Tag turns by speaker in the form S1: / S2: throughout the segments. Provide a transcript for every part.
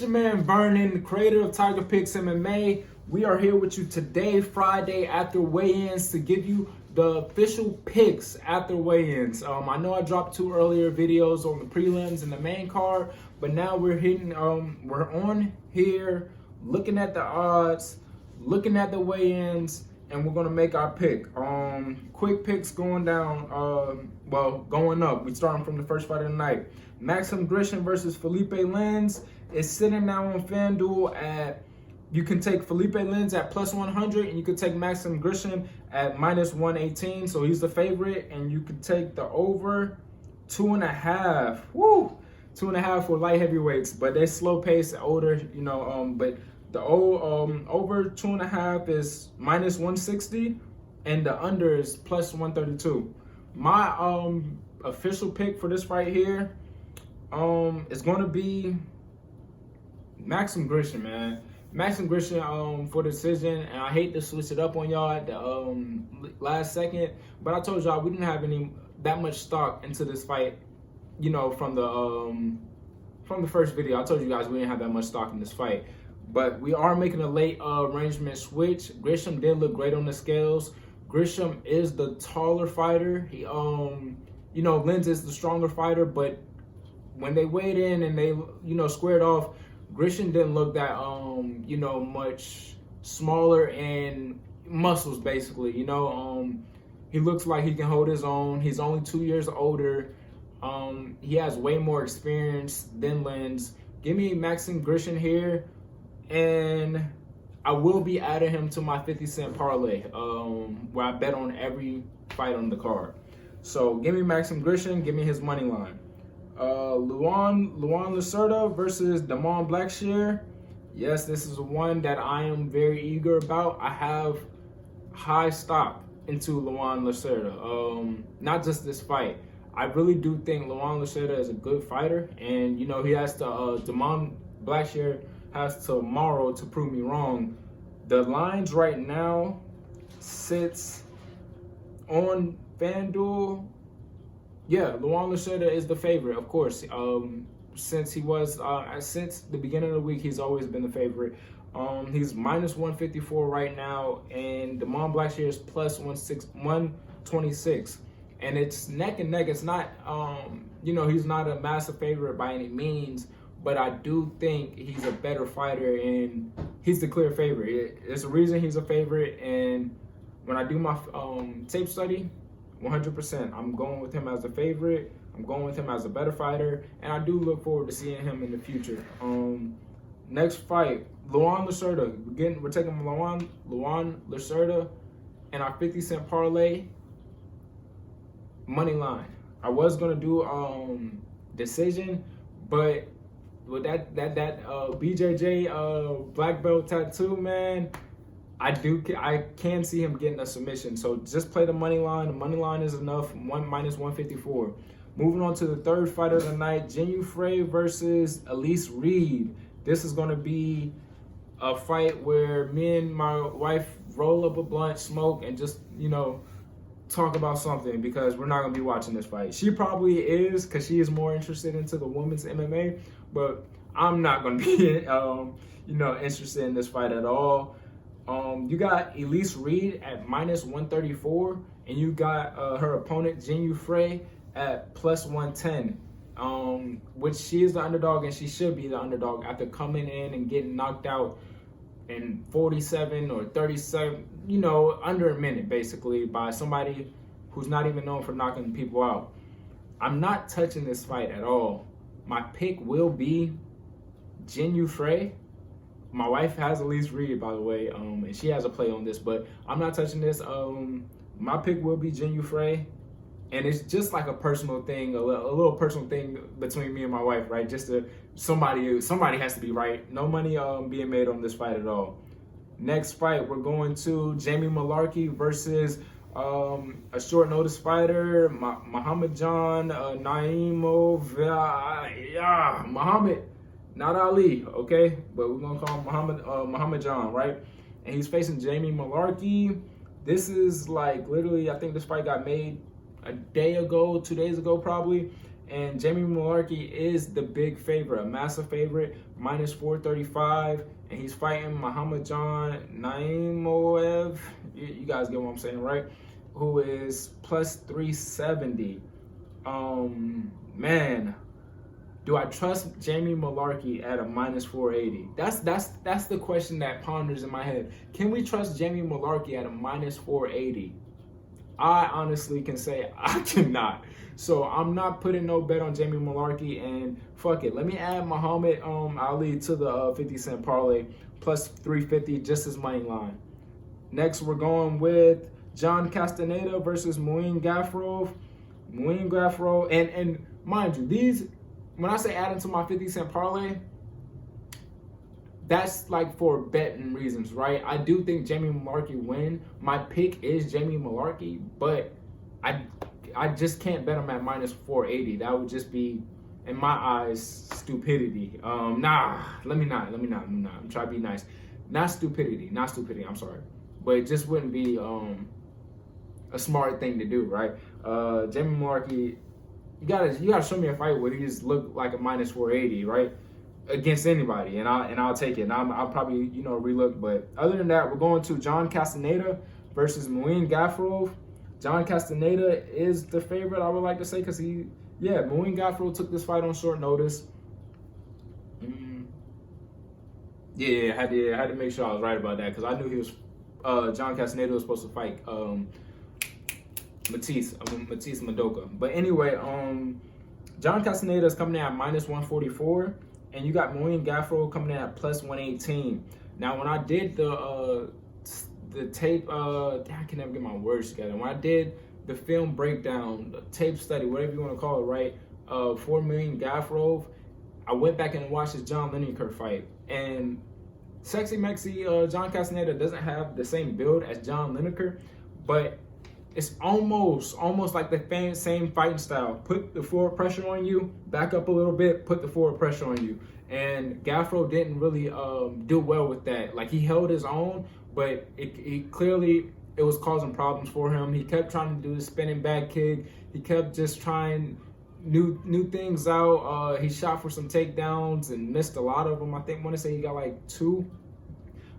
S1: Your man Vernon, the creator of Tiger Picks MMA. We are here with you today, Friday, after weigh-ins to give you the official picks after weigh-ins. I know I dropped two earlier videos on the prelims and the main card, but now we're on here looking at the odds, looking at the weigh-ins, and we're gonna make our pick. Quick picks going down. Going up. We starting from the first fight of the night. Maxim Grishin versus Felipe Lins is sitting now on FanDuel at. You can take Felipe Lins at plus 100, and you can take Maxim Grishin at minus 118. So he's the favorite, and you can take the over 2.5. Woo! 2.5 for light heavyweights, but they're slow pace, older, but the over 2.5 is minus 160, and the under is plus 132. My official pick for this fight here is going to be Maxim Grishin, man. Maxim Grishin for decision, and I hate to switch it up on y'all at the last second, but I told y'all we didn't have that much stock into this fight, from the first video. I told you guys we didn't have that much stock in this fight. But we are making a late arrangement switch. Grisham did look great on the scales. Grisham is the taller fighter. He, Lins is the stronger fighter. But when they weighed in and they, squared off, Grisham didn't look that, much smaller and muscles basically. He looks like he can hold his own. He's only 2 years older. He has way more experience than Lins. Give me Maxim Grishin here. And I will be adding him to my 50-cent parlay, where I bet on every fight on the card. So give me Maxim Grishin, give me his money line. Luan Lacerda versus Damon Blackshear. Yes, this is one that I am very eager about. I have high stock into Luan Lacerda. Not just this fight. I really do think Luan Lacerda is a good fighter, and he has to Damon Blackshear has tomorrow to prove me wrong. The lines right now sits on FanDuel. Yeah, Luan Lacerda is the favorite, of course. Since the beginning of the week, he's always been the favorite. He's minus 154 right now, and Damon Blackshear is plus 126. And it's neck and neck. It's not, he's not a massive favorite by any means. But I do think he's a better fighter, and he's the clear favorite. There's a reason he's a favorite, and when I do my tape study, 100%, I'm going with him as a favorite. I'm going with him as a better fighter, and I do look forward to seeing him in the future. Next fight, Luan Lacerda. We're taking Luan Lacerda in our 50-cent parlay money line. I was gonna do decision, but with that BJJ black belt tattoo, man, I can see him getting a submission. So just play the money line. The money line is enough. Minus 154. Moving on to the third fight of the night, Jinyu Frey versus Elise Reed. This is going to be a fight where me and my wife roll up a blunt, smoke, and just talk about something, because we're not going to be watching this fight. She probably is, because she is more interested into the women's MMA, but I'm not going to be, interested in this fight at all. You got Elise Reed at minus 134, and you got her opponent, Jinyu Frey, at plus 110, which she is the underdog, and she should be the underdog after coming in and getting knocked out in 47 or 37, under a minute, basically, by somebody who's not even known for knocking people out. I'm not touching this fight at all. My pick will be Jinyu Frey. My wife has Elise Reed, by the way, and she has a play on this, but I'm not touching this. My pick will be Jinyu Frey, and it's just like a personal thing, a little personal thing between me and my wife, right? Just somebody has to be right. No money being made on this fight at all. Next fight, we're going to Jamie Mullarkey versus a short notice fighter, Muhammad John Naimov. Muhammad, not Ali, okay? But we're gonna call him Muhammad John, right? And he's facing Jamie Mullarkey. This is like literally, I think this fight got made a day ago, 2 days ago probably, and Jamie Mullarkey is the big favorite, a massive favorite, minus 435, and he's fighting Muhammadjon Naimov. You guys get what I'm saying, right? Who is plus 370. Man, do I trust Jamie Mullarkey at a minus 480? That's the question that ponders in my head. Can we trust Jamie Mullarkey at a minus 480? I honestly can say I cannot. So I'm not putting no bet on Jamie Mullarkey, and fuck it. Let me add Muhammad Ali to the 50 cent parlay, plus 350, just as money line. Next, we're going with John Castaneda versus Muin Gafurov. Muin Gafurov, and mind you, these, when I say add into my 50 cent parlay, that's like for betting reasons, right? I do think Jamie Mullarkey win. My pick is Jamie Mullarkey, but I just can't bet him at minus 480. That would just be, in my eyes, stupidity. Let me not. I'm trying to be nice. Not stupidity. I'm sorry, but it just wouldn't be a smart thing to do, right? Jamie Mullarkey, you gotta show me a fight where he just look like a minus 480, right? Against anybody, and I'll take it. And I'll probably relook, but other than that, we're going to John Castaneda versus Muin Gafurov. John Castaneda is the favorite, I would like to say, because Muin Gafurov took this fight on short notice. I had to make sure I was right about that, because I knew he was John Castaneda was supposed to fight Matisse Madoka. But anyway, John Castaneda is coming in at minus 144, and you got Muin Gafurov coming in at plus 118. Now, when I did the tape, I can never get my words together. When I did the film breakdown, the tape study, whatever you want to call it, right, for Muin Gafurov, I went back and watched his John Lineker fight, and Sexy Mexy John Castaneda doesn't have the same build as John Lineker, but it's almost like the same fighting style. Put the forward pressure on you, back up a little bit, put the forward pressure on you. And Gafurov didn't really do well with that. Like, he held his own, but it clearly was causing problems for him. He kept trying to do the spinning back kick. He kept just trying new things out. He shot for some takedowns and missed a lot of them. I want to say he got like 2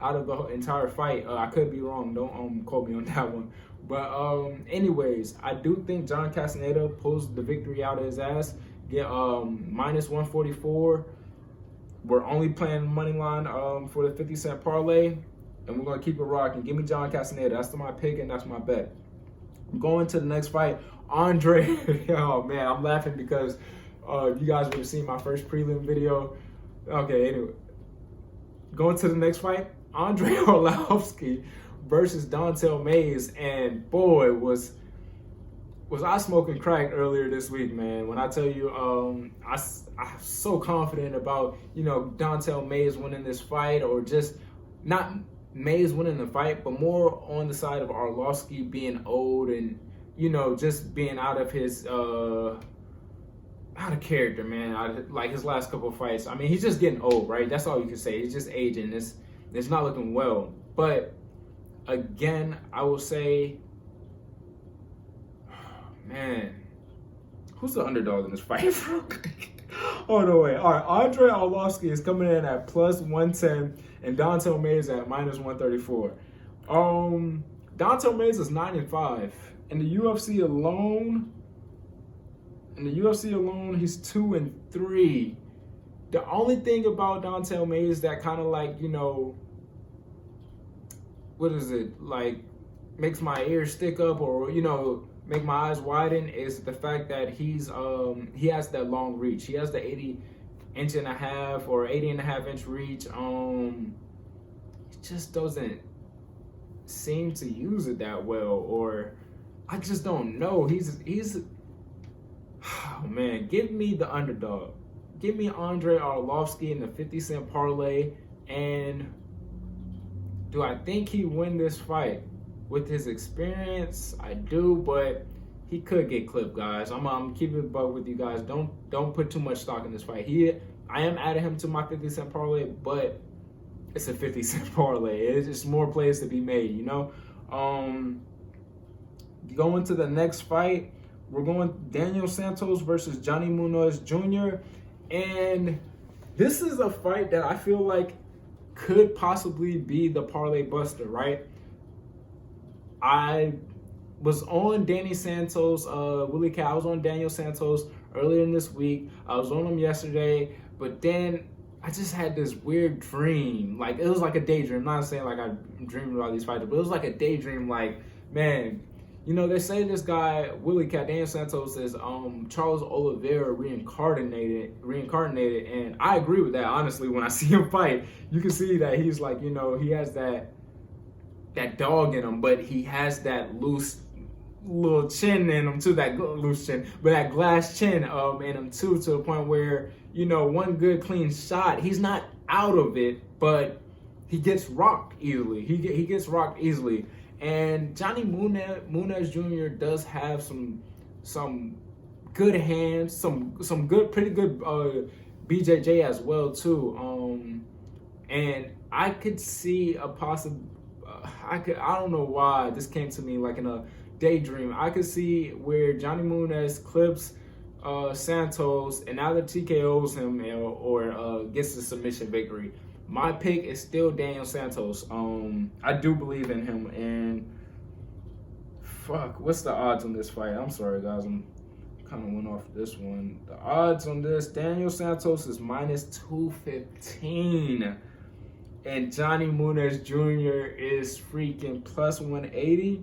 S1: out of the entire fight. I could be wrong. Don't quote me on that one. But anyways, I do think John Castaneda pulls the victory out of his ass. Get minus 144. We're only playing money line for the 50 cent parlay, and we're gonna keep it rocking. Give me John Castaneda. That's my pick, and that's my bet. Going to the next fight, Andre. Oh man, I'm laughing because you guys would have seen my first prelim video. Okay, anyway, going to the next fight, Andre Arlovsky versus Don'Tale Mayes, and boy, was I smoking crack earlier this week, man. When I tell you, I'm so confident about Don'Tale Mayes winning this fight, or just not Mayes winning the fight, but more on the side of Arlovsky being old and just being out of his out of character, man. Like his last couple of fights. I mean, he's just getting old, right? That's all you can say. He's just aging. It's not looking well, but. Again, I will say, man, who's the underdog in this fight? Oh, no way. All right, Andre Arlovsky is coming in at plus 110, and Don'Tale Mayes at minus 134. Don'Tale Mayes is 9-5. In the UFC alone, he's 2-3. The only thing about Don'Tale Mayes that kind of like, what is it, like, makes my ears stick up or make my eyes widen is the fact that he has that long reach. He has the 80.5 or 80.5 inch reach. He just doesn't seem to use it that well, or I just don't know. He's oh man, give me the underdog. Give me Andre Arlovsky in the 50 cent parlay. And do I think he win this fight? With his experience, I do, but he could get clipped, guys. I'm keeping it buck with you guys. Don't put too much stock in this fight. I am adding him to my 50 cent parlay, but it's a 50 cent parlay. It's just more plays to be made, Going to the next fight, we're going Daniel Santos versus Johnny Munoz Jr. And this is a fight that I feel like could possibly be the parlay buster, right? I was on Danny Santos, Willie Cat. I was on Daniel Santos earlier in this week. I was on him yesterday, but then I just had this weird dream. Like, it was like a daydream. I'm not saying like I dreamed about these fighters, but it was like a daydream. Like, man, you know, they say this guy, Willie Cat, Daniel Santos, is Charles Oliveira reincarnated, and I agree with that, honestly. When I see him fight, you can see that he's like, you know, he has that dog in him, but he has that loose little chin in him too, that loose chin, but that glass chin in him too, to the point where, you know, one good clean shot, he's not out of it, but he gets rocked easily. He gets rocked easily. And Johnny Munoz Jr. does have some good hands, some good, pretty good BJJ as well too. And I could see a possible. I don't know why this came to me like in a daydream. I could see where Johnny Munoz clips Santos and either TKOs him or gets the submission victory. My pick is still Daniel Santos. I do believe in him. And fuck, what's the odds on this fight? I'm sorry, guys. I'm kind of went off this one. The odds on this, Daniel Santos is minus 215. And Johnny Munoz Jr. is freaking plus 180.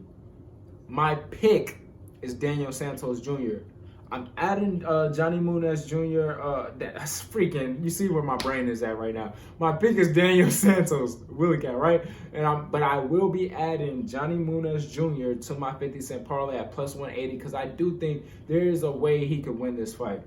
S1: My pick is Daniel Santos Jr. I'm adding Johnny Munoz Jr. That's freaking. You see where my brain is at right now. My pick is Daniel Santos, Willie Cat, right? But I will be adding Johnny Munoz Jr. to my 50-cent parlay at plus 180 because I do think there is a way he could win this fight.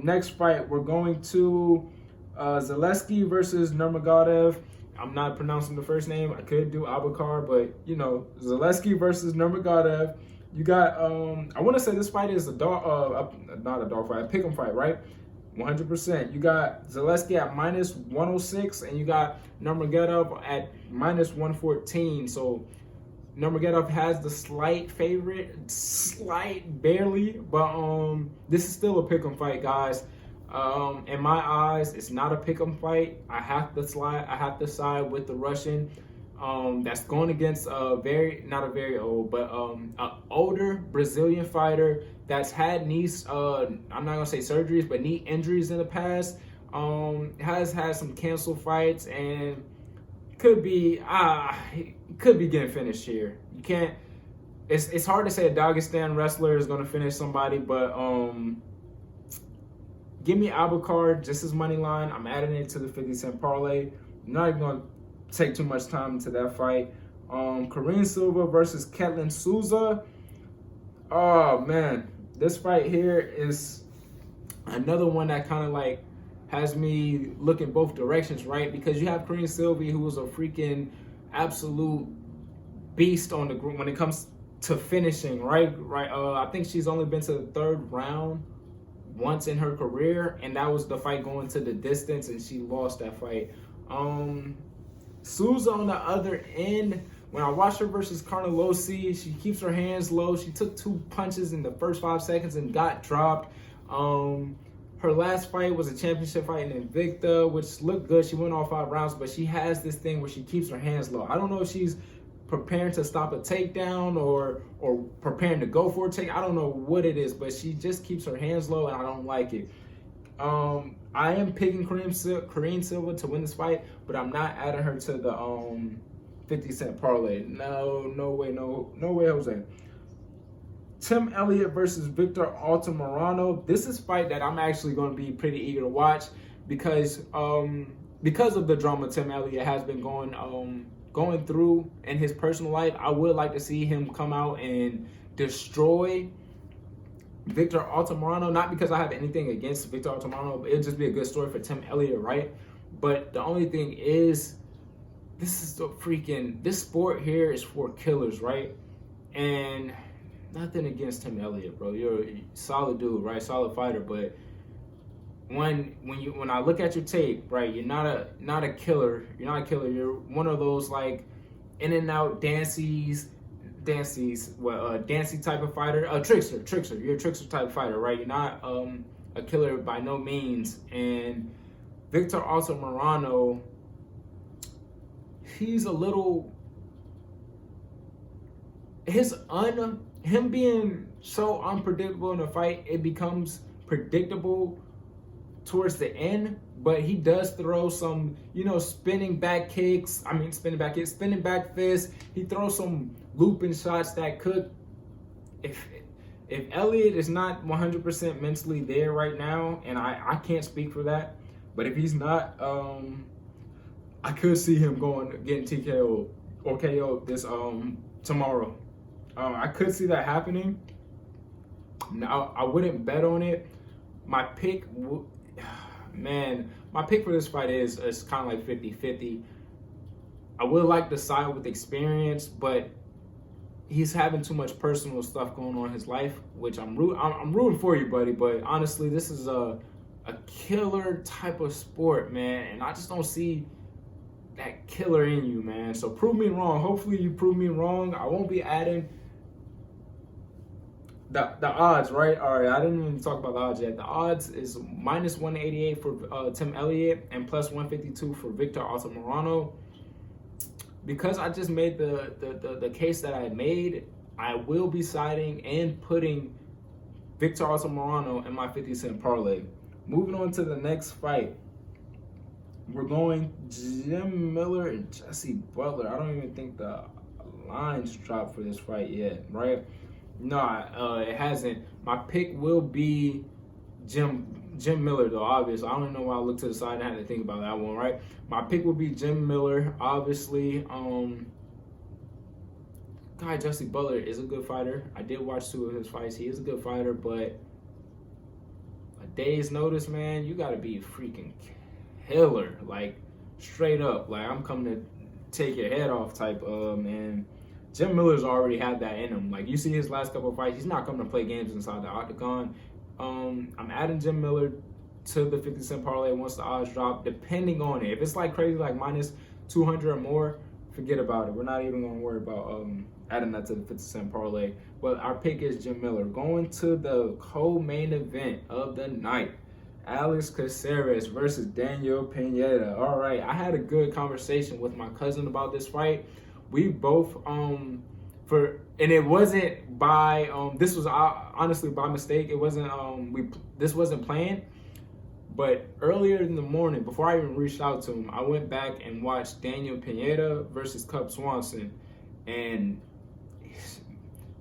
S1: Next fight, we're going to Zaleski versus Nurmagomedov. I'm not pronouncing the first name. I could do Abubakar, but you know, Zaleski versus Nurmagomedov. You got, I want to say this fight is a dog, not a dog fight, a pick'em fight, right? 100%. You got Zaleski at minus 106, and you got Nurmagomedov at minus 114. So Nurmagomedov has the slight favorite, barely, but this is still a pick'em fight, guys. In my eyes, it's not a pick'em fight. I have to side with the Russian. That's going against not a very old, but an older Brazilian fighter that's had knees, I'm not gonna say surgeries, but knee injuries in the past. Has had some canceled fights and could be getting finished here. You can't. It's hard to say a Dagestan wrestler is gonna finish somebody, but give me Abubakar just as money line. I'm adding it to the 50-cent parlay. I'm not even gonna take too much time into that fight. Karine Silva versus Ketlin Souza. Oh man, this fight here is another one that kind of like has me looking both directions, right? Because you have Karine Silva, who was a freaking absolute beast on the group when it comes to finishing, right? I think she's only been to the third round once in her career, and that was the fight going to the distance, and she lost that fight. Souza on the other end, when I watched her versus Carnelossi, she keeps her hands low. She took 2 punches in the first 5 seconds and got dropped. Her last fight was a championship fight in Invicta, which looked good. She went all 5 rounds, but she has this thing where she keeps her hands low. I don't know if she's preparing to stop a takedown or preparing to go for a take. I don't know what it is, but she just keeps her hands low, and I don't like it. I am picking Karine Silva to win this fight, but I'm not adding her to the 50-cent parlay. No way, Jose. Tim Elliott versus Victor Altamirano. This is a fight that I'm actually going to be pretty eager to watch because of the drama Tim Elliott has been going through in his personal life. I would like to see him come out and destroy Victor Altamirano, not because I have anything against Victor Altamirano, but it'd just be a good story for Tim Elliott, right? But the only thing is, this sport here is for killers, right? And nothing against Tim Elliott, bro. You're a solid dude, right? Solid fighter, but when I look at your tape, right, you're not a killer. You're not a killer. You're one of those like in and out dances Dancy type of fighter, trickster. You're a trickster type fighter, right? You're not a killer by no means. And Victor Altamirano, he's a little him being so unpredictable in a fight, it becomes predictable towards the end. But he does throw some, spinning back fists. He throws some looping shots that could, if Elliott is not 100% mentally there right now, and I can't speak for that, but if he's not, I could see him getting TKO or KO this tomorrow. I could see that happening. Now, I wouldn't bet on it. My pick for this fight is kind of like 50-50. I would like to side with experience, but he's having too much personal stuff going on in his life, which I'm rooting for you, buddy. But honestly, this is a killer type of sport, man, and I just don't see that killer in you, man. So prove me wrong. Hopefully you prove me wrong. I won't be adding the odds, right? All right, I didn't even talk about the odds yet. The odds is minus 188 for Tim Elliott and plus 152 for Victor Altamirano. Because I just made the case that I made, I will be siding and putting Victor Altamirano in my 50-cent parlay. Moving on to the next fight. We're going Jim Miller and Jesse Butler. I don't even think the lines dropped for this fight yet, right? No, it hasn't. My pick will be Jim Miller, though, obviously. I don't even know why I looked to the side and had to think about that one, right? My pick will be Jim Miller, obviously. Jesse Butler is a good fighter. I did watch 2 of his fights. He is a good fighter, but a day's notice, man, you got to be a freaking killer, like straight up. Like, I'm coming to take your head off type man. Jim Miller's already had that in him. Like, you see his last couple of fights, he's not coming to play games inside the octagon. I'm adding Jim Miller to the 50-cent parlay once the odds drop, depending on it. If it's like crazy, like minus 200 or more, forget about it. We're not even going to worry about adding that to the 50-cent parlay. But our pick is Jim Miller. Going to the co-main event of the night, Alex Caceres versus Daniel Pineda. All right, I had a good conversation with my cousin about this fight. We both and it wasn't by this was honestly by mistake. It wasn't this wasn't planned. But earlier in the morning, before I even reached out to him, I went back and watched Daniel Pineda versus Cub Swanson, and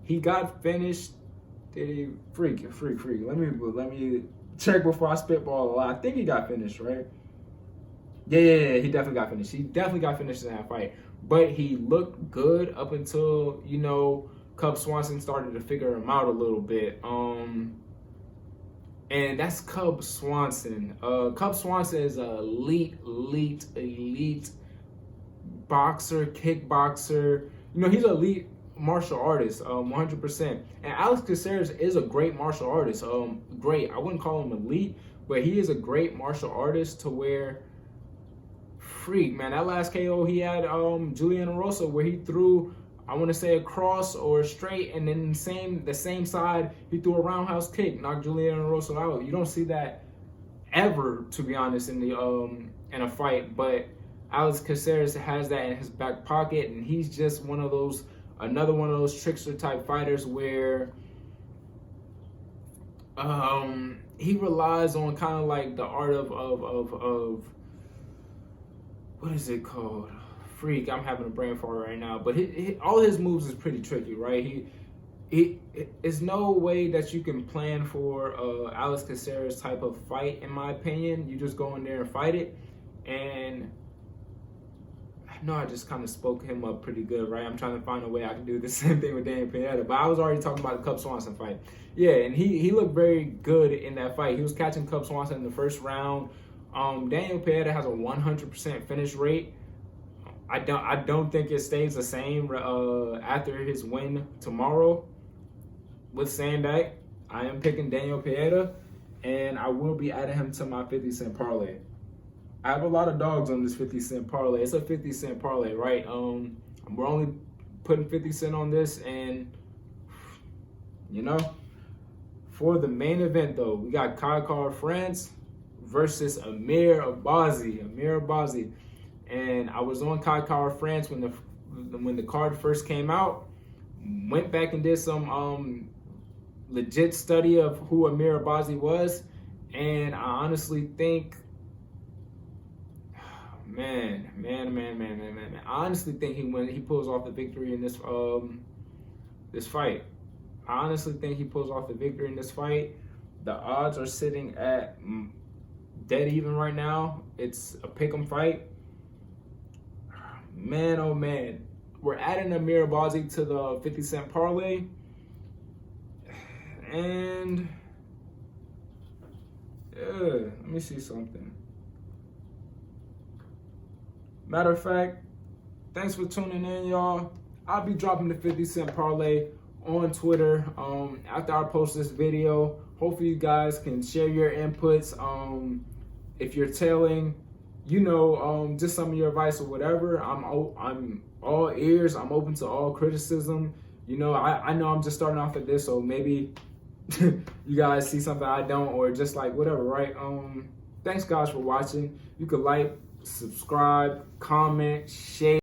S1: he got finished. Did he freak? Let me check before I spitball a lot. I think he got finished, right? Yeah, he definitely got finished. He definitely got finished in that fight. But he looked good up until, Cub Swanson started to figure him out a little bit. And that's Cub Swanson. Cub Swanson is an elite boxer, kickboxer. He's an elite martial artist, 100%. And Alex Caceres is a great martial artist. Great. I wouldn't call him elite, but he is a great martial artist to where, freak, man, that last KO he had Julian Erosa, where he threw, I want to say a cross or a straight, and then the same side he threw a roundhouse kick, knocked Julian Erosa out. You don't see that ever, to be honest, in the in a fight. But Alex Caceres has that in his back pocket, and he's just another one of those trickster type fighters where he relies on kind of like the art of what is it called? Freak, I'm having a brain fart right now. But all his moves is pretty tricky, right? It's no way that you can plan for Alex Caceres type of fight, in my opinion. You just go in there and fight it. And I know I just kind of spoke him up pretty good, right? I'm trying to find a way I can do the same thing with Daniel Pineda. But I was already talking about the Cub Swanson fight. Yeah, and he looked very good in that fight. He was catching Cub Swanson in the first round. Daniel Pineda has a 100% finish rate. I don't think it stays the same after his win tomorrow. With saying that, I am picking Daniel Pineda, and I will be adding him to my 50-cent parlay. I have a lot of dogs on this 50-cent parlay. It's a 50-cent parlay, right? We're only putting 50 Cent on this. And, you know, for the main event, though, we got Kai Kara-France versus Amir Abazi. And I was on Kai Kara-France when the card first came out. Went back and did some legit study of who Amir Abazi was, and I honestly think, man. I honestly think he pulls off the victory in this fight. I honestly think he pulls off the victory in this fight. The odds are sitting at dead even right now. It's a pick'em fight. Man, oh man. We're adding Amir Abazi to the 50 Cent parlay. And yeah, let me see something. Matter of fact, thanks for tuning in, y'all. I'll be dropping the 50 Cent parlay on Twitter after I post this video. Hopefully you guys can share your inputs. If you're tailing, you know, just some of your advice or whatever. I'm all ears. I'm open to all criticism. You know, I know I'm just starting off at this, so maybe you guys see something I don't, or just like whatever, right? Thanks guys for watching. You could like, subscribe, comment, share.